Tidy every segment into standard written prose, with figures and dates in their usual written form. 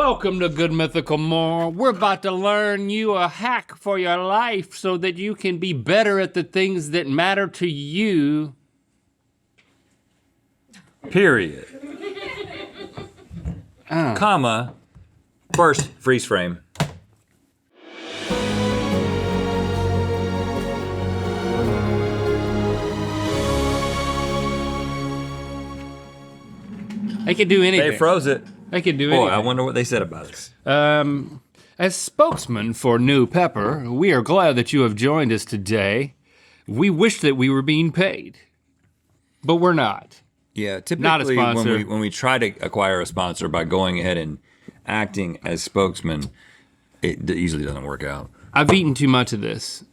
Welcome to Good Mythical More. We're about to learn you a hack for your life so that you can be better at the things that matter to you. Period. Comma, first freeze frame. They can do anything. They froze it. They can do anything. Boy, I wonder what they said about us. As spokesman for New Pepper, we are glad that you have joined us today. We wish that we were being paid, but we're not. Yeah, Not a typically sponsor. when we try to acquire a sponsor by going ahead and acting as spokesman, it usually doesn't work out. I've eaten too much of this.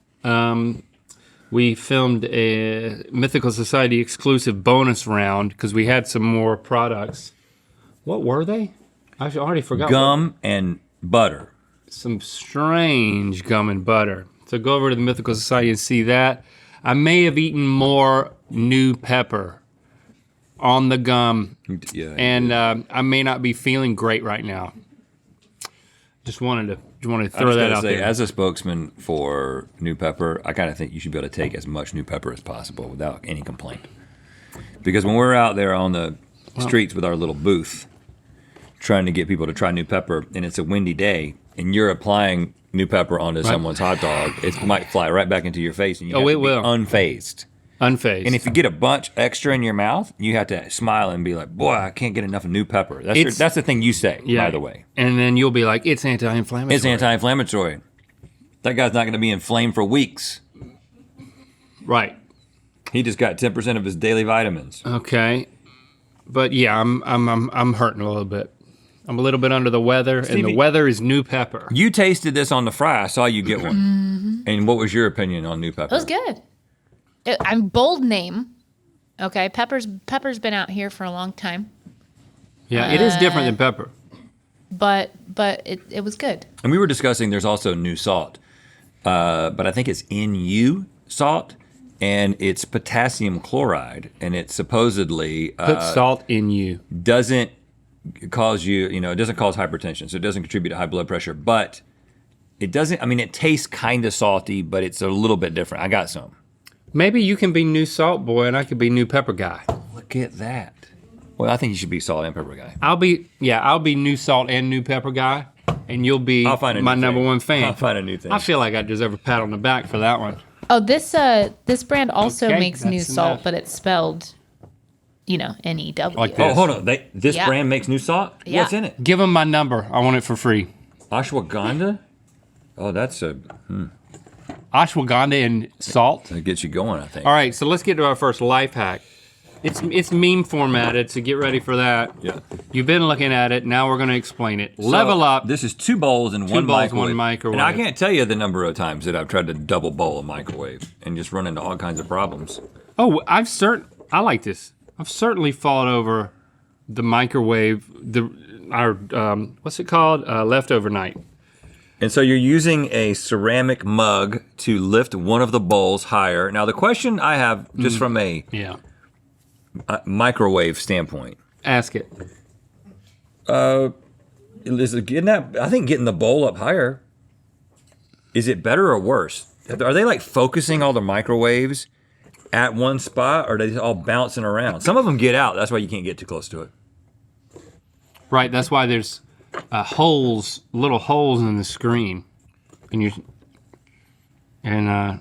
We filmed a Mythical Society exclusive bonus round because we had some more products. What were they? I already forgot. Gum and butter. Some strange gum and butter. So go over to the Mythical Society and see that. I may have eaten more New Pepper on the gum, Yeah. and I may not be feeling great right now. Just wanted to throw that out there. As a spokesman for New Pepper, I kind of think you should be able to take as much New Pepper as possible without any complaint. Because when we're out there on the streets with our little booth, trying to get people to try New Pepper, and it's a windy day, and you're applying New Pepper onto someone's hot dog, it might fly right back into your face, and you have to be unfazed. Unfazed. And if you get a bunch extra in your mouth, you have to smile and be like, boy, I can't get enough of New Pepper. That's the thing you say, by the way. And then you'll be like, it's anti-inflammatory. It's anti-inflammatory. That guy's not gonna be inflamed for weeks. Right. He just got 10% of his daily vitamins. Okay. But yeah, I'm hurting a little bit. I'm a little bit under the weather, and the weather is New Pepper. You tasted this on the fry. I saw you get one. Mm-hmm. And what was your opinion on New Pepper? It was good. I'm bold name. Okay, Pepper's been out here for a long time, Yeah, it is different than pepper. but it was good. And we were discussing there's also new salt. But I think it's NU salt, and it's potassium chloride, and it supposedly Put salt in you. doesn't cause it doesn't cause hypertension, so it doesn't contribute to high blood pressure, but it doesn't, it tastes kind of salty, but it's a little bit different. I got some. Maybe you can be New Salt Boy, and I could be New Pepper Guy. Look at that. Well, I think you should be salt and pepper guy. I'll be New Salt and New Pepper Guy, and you'll be my number one fan. I'll find a new thing. I feel like I deserve a pat on the back for that one. Oh, this brand also Okay, makes new that's salt, enough. but it's spelled, N-E-W. Like Oh, this. hold on. This Yeah. brand makes new salt? Yeah. What's in it? Give them my number. I want it for free. Ashwagandha? Oh, that's Ashwagandha and salt. that gets you going, I think. All right, so let's get to our first life hack. It's meme formatted, so get ready for that. Yeah. You've been looking at it. Now we're going to explain it. Level up. This is 2 bowls and one bowls, microwave. one microwave. And I can't tell you the number of times that I've tried to double bowl a microwave and just run into all kinds of problems. Oh, I like this. I've certainly fought over the microwave. What's it called? Leftover night. And so you're using a ceramic mug to lift one of the bowls higher. Now the question I have, just from a Yeah. microwave standpoint, Ask it. is it getting the bowl up higher, is it better or worse? Are they like focusing all the microwaves at one spot, or are they all bouncing around? Some of them get out, that's why you can't get too close to it. Right. That's why there's little holes in the screen, and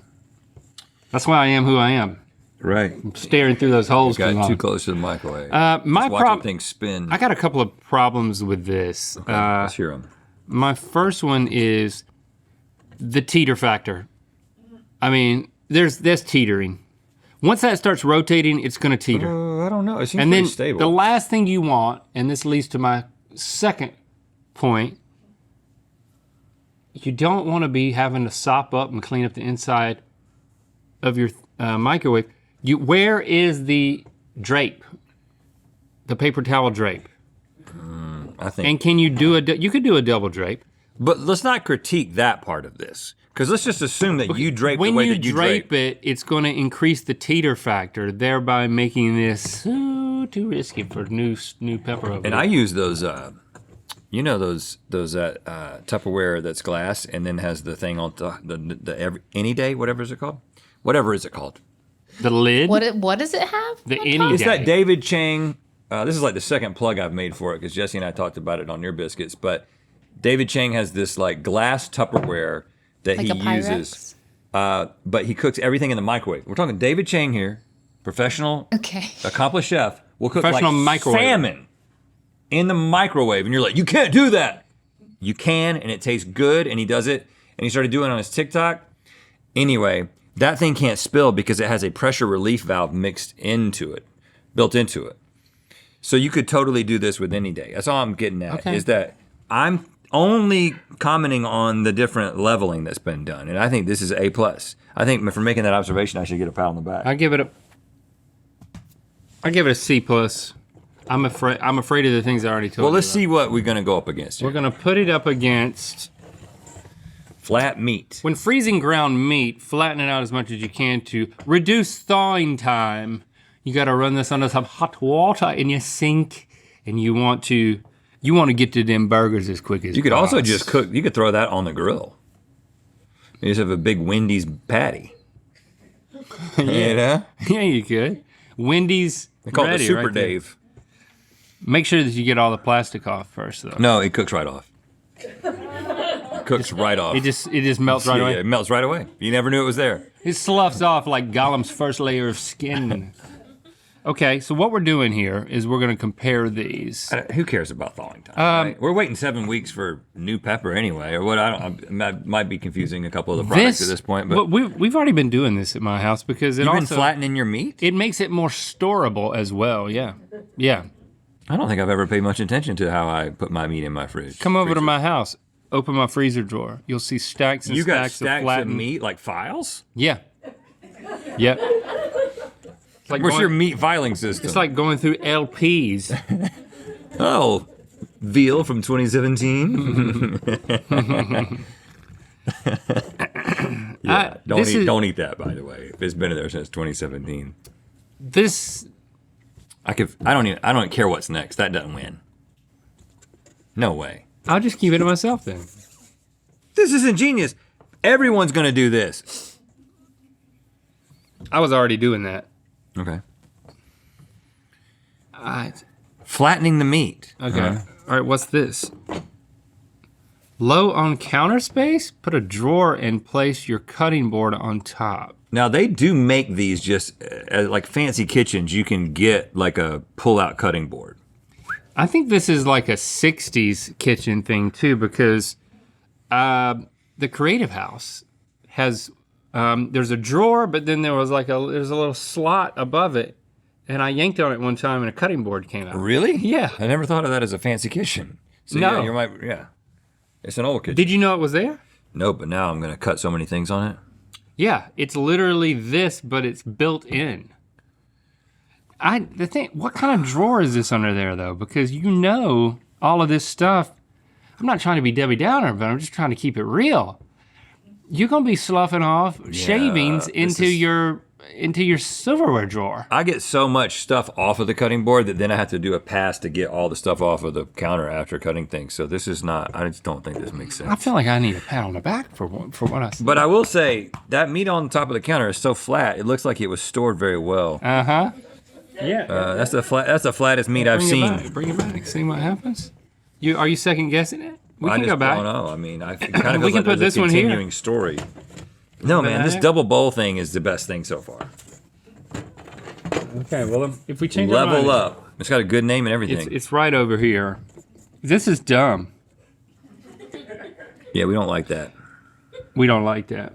that's why I am who I am. Right. Staring through those holes. Got too close to the microwave. My watching things spin. I got a couple of problems with this. Okay, let's hear them. My first one is the teeter factor. There's teetering. Once that starts rotating, it's gonna teeter. I don't know. It seems And pretty then stable. the last thing you want, and this leads to my second point, you don't want to be having to sop up and clean up the inside of your microwave. Where is the drape? The paper towel drape? I think. And can you do you could do a double drape. But let's not critique that part of this. Because let's just assume that you drape the When way you that you drape it, it's going to increase the teeter factor, thereby making this too risky for new pepper over And here. I use those You know those Tupperware that's glass and then has the thing on the any day, whatever is it called? Whatever is it called? The lid? What does it have? The on any top? It's day. that David Chang. This is like the second plug I've made for it because Jesse and I talked about it on Your Biscuits. But David Chang has this like glass Tupperware that Like he a Pyrex? uses. But he cooks everything in the microwave. We're talking David Chang here, professional, Okay. accomplished chef. Will cook Professional like microwave. salmon in the microwave, and you're like, you can't do that. You can, and it tastes good. And he does it, and he started doing it on his TikTok. Anyway, that thing can't spill because it has a pressure relief valve built into it. So you could totally do this with any day. That's all I'm getting at. Okay. Is that I'm only commenting on the different leveling that's been done, and I think this is A+. I think for making that observation, I should get a pat on the back. I give it a C+. I'm afraid of the things I already told you. Well, let's about. see what we're going to go up against here. We're gonna put it up against Flat meat. when freezing ground meat. Flatten it out as much as you can to reduce thawing time. You got to run this under some hot water in your sink, and you want to get to them burgers as quick as You could also possible. just cook. You could throw that on the grill. You just have a big Wendy's patty. You know? Yeah, you could. Wendy's. They call it the ready Super right there. Dave. Make sure that you get all the plastic off first, though. No, it cooks right off. It cooks right off. It just melts right Yeah, away. it melts right away. You never knew it was there. It sloughs off like Gollum's first layer of skin. Okay, so what we're doing here is we're gonna compare these. Who cares about thawing time? Right? We're waiting 7 weeks for new pepper anyway, or what? Might be confusing a couple of the products at this point. But we've already been doing this at my house because you've been flattening your meat. it makes it more storable as well. Yeah, yeah. I don't think I've ever paid much attention to how I put my meat in my fridge. Come over to my house. Open my freezer drawer. You'll see stacks and You got stacks of stacks of flattened meat like files? Yeah. Yep. It's like What's going- your meat filing system? It's like going through LPs. oh, veal from 2017. Don't eat that, by the way. If it's been in there since 2017. This I don't care what's next. That doesn't win. No way. I'll just keep it to myself then. This is ingenious. Everyone's gonna do this. I was already doing that. Okay. I, Flattening the meat. okay. Uh-huh. All right, what's this? Low on counter space? Put a drawer and place your cutting board on top. Now they do make these just like fancy kitchens. You can get like a pull-out cutting board. I think this is like a 60s kitchen thing too because the Creative House has, there's a drawer, but then there's a little slot above it. And I yanked on it one time and a cutting board came out. Really? Yeah. I never thought of that as a fancy kitchen. So No. yeah. It's an old kitchen. Did you know it was there? No, but now I'm gonna cut so many things on it. Yeah, it's literally this, but it's built in. What kind of drawer is this under there though? Because you know all of this stuff. I'm not trying to be Debbie Downer, but I'm just trying to keep it real. You're gonna be sloughing off shavings into your silverware drawer. I get so much stuff off of the cutting board that then I have to do a pass to get all the stuff off of the counter after cutting things. So this is not. I just don't think this makes I sense. feel like I need a pat on the back for what I said. But I will say that meat on top of the counter is so flat. It looks like it was stored very well. Uh-huh. Yeah. That's the flattest meat I've seen. Bring it back. See what happens. Are you second guessing it? We I can just go back. don't know. I mean, I it kind of We feels can like put there's this a one here. continuing story. No, man, this that. double bowl thing is the best thing so far. Okay, well, if we change our Level mind, up. It's got a good name and everything. It's right over here. This is dumb. Yeah, we don't like that. We don't like that.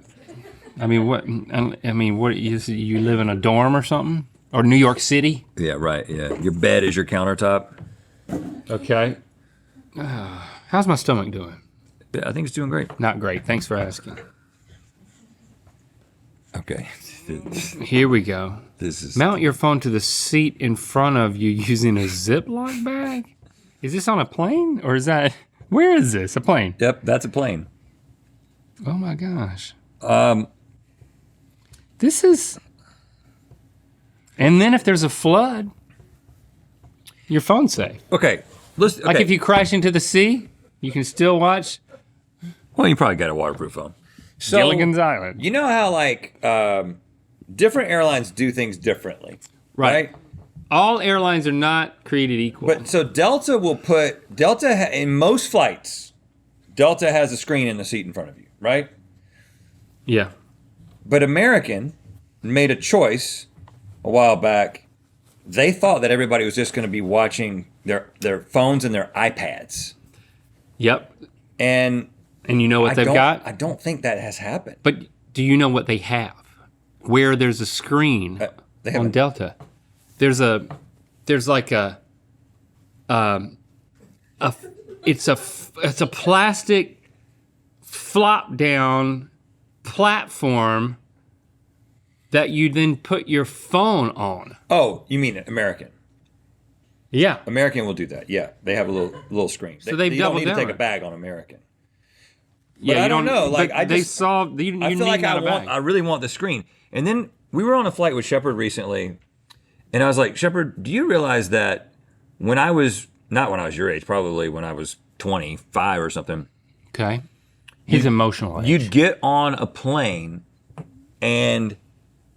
I mean, what? You live in a dorm or something, or New York City? Yeah, right. Yeah, your bed is your countertop. Okay. How's my stomach doing? Yeah, I think it's doing great. Not great. Thanks for asking. Okay. Here we go. This is Mount your phone to the seat in front of you using a Ziploc bag? Is this on a plane or is that? Where is this? A plane? Yep, that's a plane. Oh my gosh. This is. And then if there's a flood, your phone's safe. Okay. Let's Like if you crash into the sea, You can still watch Well, you probably got a waterproof phone. So, Gilligan's Island. you know how like different airlines do things differently, right? All airlines are not created equal. But so Delta will put in most flights. Delta has a screen in the seat in front of you, right? yeah. But American made a choice a while back. They thought that everybody was just going to be watching their phones and their iPads, Yep. and And you know what they've got? I don't think that has happened. But do you know what they have? Where there's a screen They on haven't. Delta, there's like it's a plastic flop down platform that you then put your phone on. Oh, you mean American? Yeah. American will do that. Yeah, they have a little screen. So they've you don't doubled need to down take a on it. bag on American. Yeah, I you don't know, like, but I they just- saw you I need feel like not a bag. I really want the screen. And then we were on a flight with Shepard recently, and I was like, Shepard, do you realize that when I was not when I was your age, probably when I was 25 or something, Okay. He's emotional. Age. you'd get on a plane and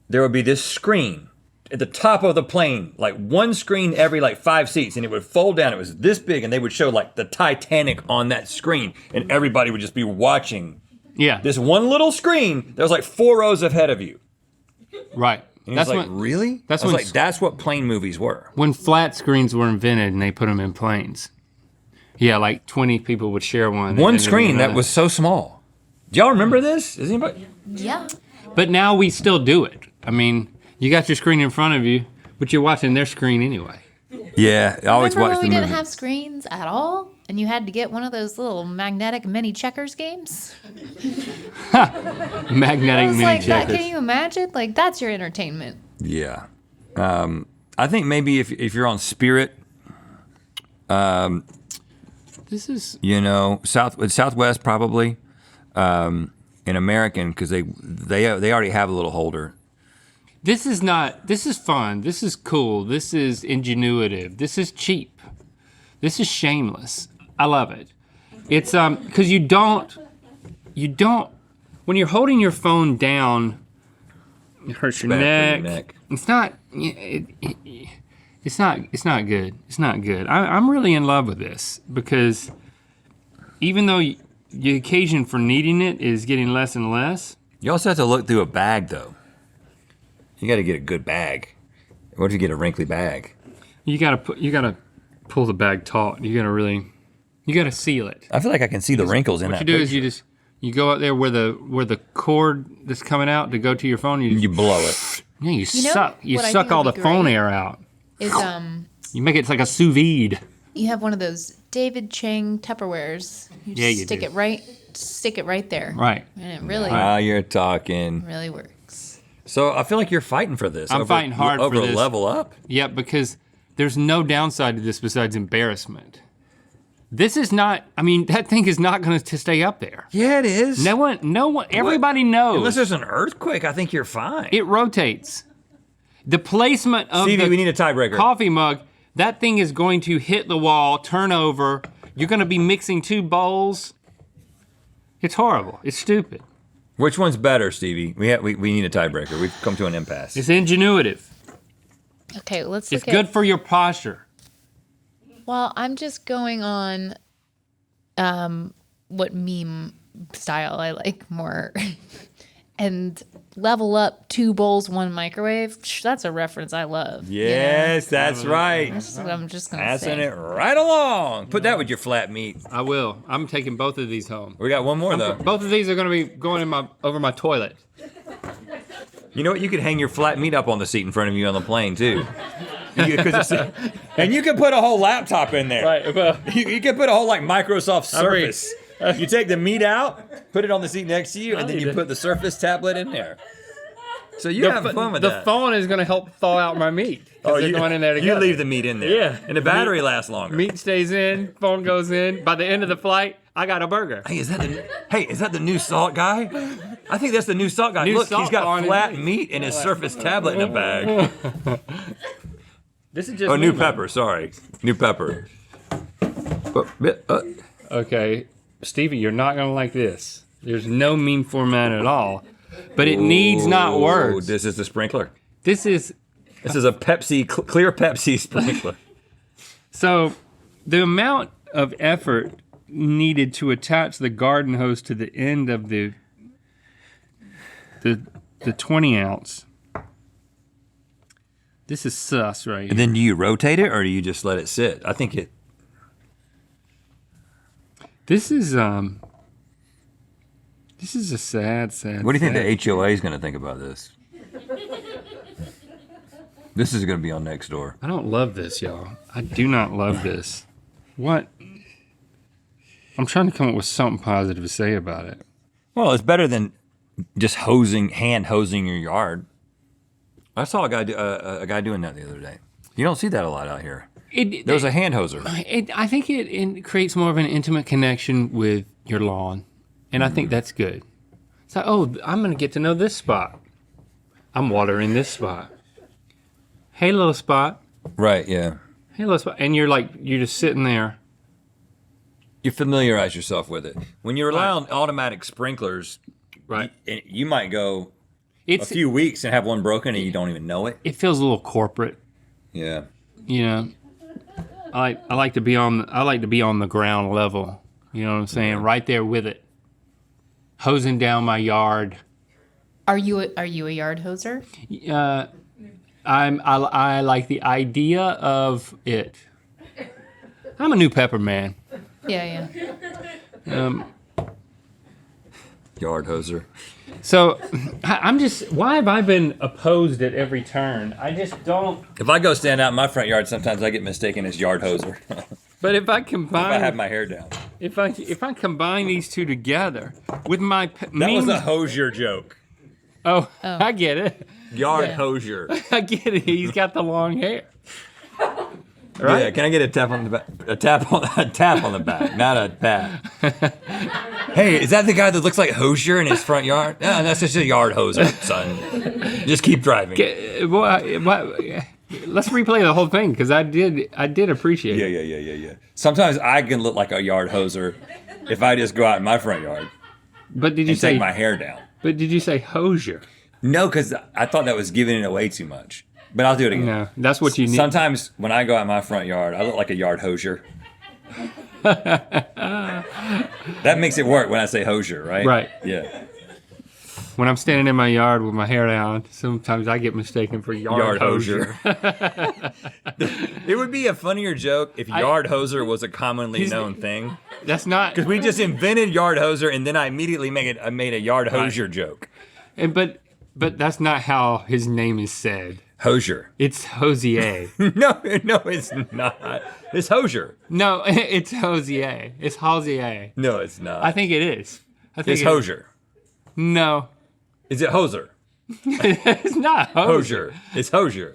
there would be this screen at the top of the plane, like one screen every like 5 seats, and it would fold down. It was this big, and they would show like the Titanic on that screen, and everybody would just be watching Yeah. this one little screen that was like 4 rows ahead of you. Right. And That's it's like, when really? that's I was when like, that's what plane movies were. when flat screens were invented and they put them in planes. Yeah, like 20 people would share one. One and then screen that another. was so small. Do y'all remember this? Is anybody? Yeah. But now we still do it. I mean, you got your screen in front of you, but you're watching their screen anyway. Yeah, I always Remember watched when the we movie. didn't have screens at all? And you had to get one of those little magnetic mini checkers games? Magnetic I was mini like, that, checkers. can you imagine? Like, that's your entertainment. Yeah. I think maybe if you're on Spirit, This is you know, Southwest probably, and American, because they already have a little holder. this is fun. This is cool. This is ingenuitive. This is cheap. This is shameless. I love it. It's because you don't when you're holding your phone down, it hurts your bad for neck. your neck. It's not. It's not good. It's not good. I'm really in love with this because even though the occasion for needing it is getting less and less, You also have to look through a bag, though. You got to get a good bag. What if you get a wrinkly bag? you gotta pull the bag taut. You gotta seal it. I feel like I can see the wrinkles in What that. you do is picture. you go out there where the cord that's coming out to go to your phone. You blow it. Yeah, you know suck. You what I suck think all the would be phone great? air out. Is You make it like a sous vide. you have one of those David Chang Tupperwares. You Yeah, just you stick do. it right there. Right. And it really, Now you're talking. really works. So I feel like you're fighting for this. I'm fighting hard for over this. level up. Yeah, because there's no downside to this besides embarrassment. This is not. I mean, that thing is not going to stay up there. Yeah, it is. No one. Everybody knows. Unless there's an earthquake, I think you're fine. It rotates. The placement of Stevie, the we need a tiebreaker. coffee mug, that thing is going to hit the wall, turn over. You're going to be mixing 2 bowls. It's horrible. It's stupid. Which one's better, Stevie? We need a tiebreaker. We've come to an impasse. It's ingenuitive. Okay, let's It's look good at. for your posture. Well, I'm just going on what meme style I like more. And level up 2 bowls, 1 microwave. That's a reference I love. Yes, that's right. That's what I'm just gonna Passing say. it right along. Put that with your flat meat. I will. I'm taking both of these home. We got one more though. Both of these are going to be going over my toilet. You know what? You could hang your flat meat up on the seat in front of you on the plane too. And you can put a whole laptop in there. Right. Well, You can put a whole like Microsoft agree. Surface. You take the meat out, put it on the seat next to you, and then you put the Surface tablet in there. So you have fun with the that. phone is going to help thaw out my meat. Oh, they're going in there you together. leave the meat in there. Yeah. And the battery lasts longer. Meat stays in, phone goes in. By the end of the flight, I got a burger. Hey, is that the new salt guy? I think that's the new salt guy. New Look, salt he's got on flat it. meat in his Surface tablet in a bag. This is just Oh, new me, man. pepper. Sorry, new pepper. Okay, Stevie, you're not gonna like this. There's no meme format at all, but it needs not words. This is the sprinkler. This is a Pepsi, clear Pepsi sprinkler. so the amount of effort needed to attach the garden hose to the end of the 20 ounce. This is sus right here. And then do you rotate it or do you just let it sit? I think it. This is a sad. What do you think the HOA is going to think about this? This is going to be on next door. I don't love this, y'all. I do not love this. What? I'm trying to come up with something positive to say about it. Well, it's better than just hand hosing your yard. I saw a guy doing that the other day. You don't see that a lot out here. There was a hand hoser. I think it creates more of an intimate connection with your lawn, and I think that's good. It's like, oh, I'm gonna get to know this spot. I'm watering this spot. Hey, little spot. Right. Yeah. Hey, little spot, and you're just sitting there. You familiarize yourself with it. When you rely on automatic sprinklers, right? You might go a few weeks and have one broken and you don't even know it. It feels a little corporate. Yeah. You know, I like to be on the ground level. You know what I'm saying? Right there with it, hosing down my yard. Are you a yard hoser? I like the idea of it. I'm a new pepper man. Yeah. Yard hoser. So why have I been opposed at every turn? I just don't. If I go stand out in my front yard, sometimes I get mistaken as yard hoser. But if I combine, if I have my hair down. If I combine these two together with my that was a hosier joke. Oh, I get it. Yard hosier. I get it. He's got the long hair. Right? Yeah, can I get a tap on the back? A tap on the back, not a pat. Hey, is that the guy that looks like Hosier in his front yard? No, that's just a yard hoser, son. Just keep driving. Let's replay the whole thing because I did appreciate it. Yeah. Sometimes I can look like a yard hoser if I just go out in my front yard. But did you say take my hair down? But did you say Hosier? No, because I thought that was giving it away too much. But I'll do it again. No, that's what you need. Sometimes when I go out in my front yard, I look like a yard hosier. That makes it work when I say hosier, right? Right. Yeah. When I'm standing in my yard with my hair down, sometimes I get mistaken for yard hosier. It would be a funnier joke if yard hoser was a commonly known thing. That's not because we just invented yard hoser, and then I immediately made a yard hosier joke. But that's not how his name is said. Hosier. It's Hosier. No, it's not. It's Hosier. No, it's Hosier. It's Hosier. No, it's not. I think it is. It's Hosier. No. Is it Hoser? It's not Hosier. It's Hosier.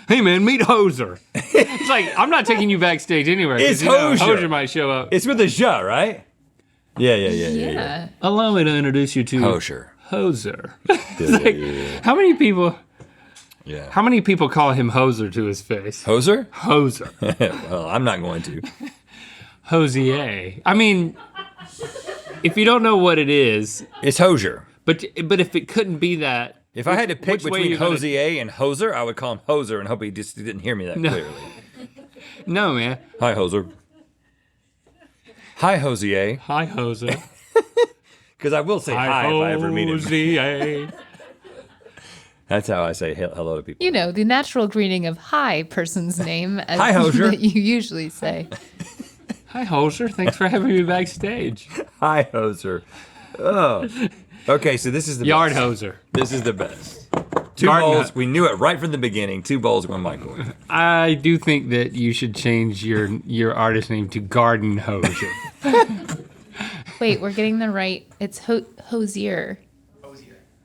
Hey man, meet Hoser. It's like, I'm not taking you backstage anywhere. It's Hosier. Hosier might show up. It's with a "ja," right? Yeah. Allow me to introduce you to Hosier. Hoser. Yeah. How many people... Yeah. How many people call him Hoser to his face? Hoser? Hoser. Well, I'm not going to. Hosier. I mean, if you don't know what it is, it's Hosier. But if it couldn't be that, if I had to pick between Hosier and Hoser, I would call him Hoser and hope he just didn't hear me that clearly. No, man. Hi, Hoser. Hi, Hosier. Hi, Hoser. Because I will say hi if I ever meet him. Hosier. That's how I say hello to people. You know, the natural greeting of hi person's name as hi, Hosier. that you usually say. Hi, Hoser. Thanks for having me backstage. Hi, Hoser. Oh. Okay, so this is the Yard best. Hoser. This is the best. Two bowls. We knew it right from the beginning. 2 bowls, 1 microwave. I do think that you should change your artist name to Garden Hosier. Wait, we're getting the right. It's Hosier.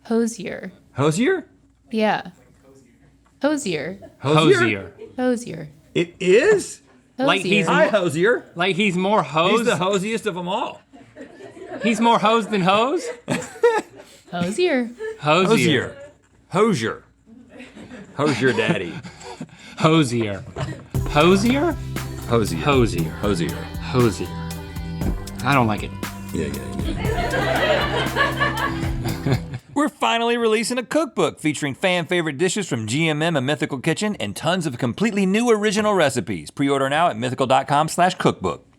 Hosier. Hosier? Yeah. Hosier. Hosier. Hosier. It is? Like he's Hi, Hosier. Like he's more hose. He's the hosiest of them all. He's more hose than hose? Hosier. Hosier. Hosier. Hosier daddy. Hosier. Hosier? Hosier. Hosier. Hosier. Hosier. I don't like it. Yeah. We're finally releasing a cookbook featuring fan favorite dishes from GMM and Mythical Kitchen and tons of completely new original recipes. Pre-order now at mythical.com/cookbook.